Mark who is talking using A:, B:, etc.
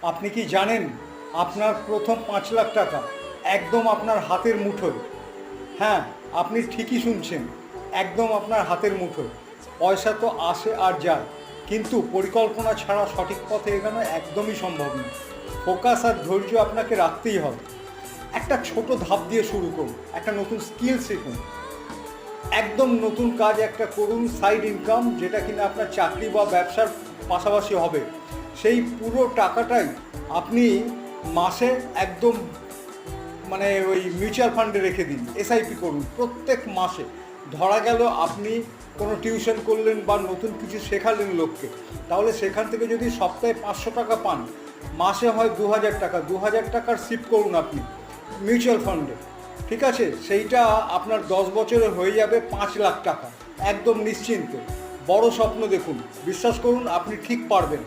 A: আপনি কি জানেন আপনার প্রথম 5 লাখ টাকা একদম আপনার হাতের মুঠোয়? হ্যাঁ, আপনি ঠিকই শুনছেন, একদম আপনার হাতের মুঠোয়। পয়সা তো আসে আর যায়, কিন্তু পরিকল্পনা ছাড়া সঠিক পথে এগোনো একদমই সম্ভব নয়। ফোকাস আর ধৈর্য আপনাকে রাখতেই হবে। একটা ছোট ধাপ দিয়ে শুরু করুন, একটা নতুন স্কিল শিখুন, একদম নতুন কাজ একটা করুন, সাইড ইনকাম, যেটা কিনা আপনার চাকরি বা ব্যবসার পাশাপাশি হবে। সেই পুরো টাকাটাই আপনি মাসে একদম ওই মিউচুয়াল ফান্ডে রেখে দিন, এসআইপি করুন প্রত্যেক মাসে। ধরা গেল আপনি কোনো টিউশন করলেন বা নতুন কিছু শেখালেন লোককে, তাহলে সেখান থেকে যদি সপ্তাহে 500 টাকা পান, মাসে হয় 2000 টাকা। 2000 টাকার শিফট করুন আপনি মিউচুয়াল ফান্ডে, ঠিক আছে? সেইটা আপনার 10 বছরে হয়ে যাবে 5 লাখ টাকা, একদম নিশ্চিন্তে। বড় স্বপ্ন দেখুন, বিশ্বাস করুন আপনি ঠিক পারবেন।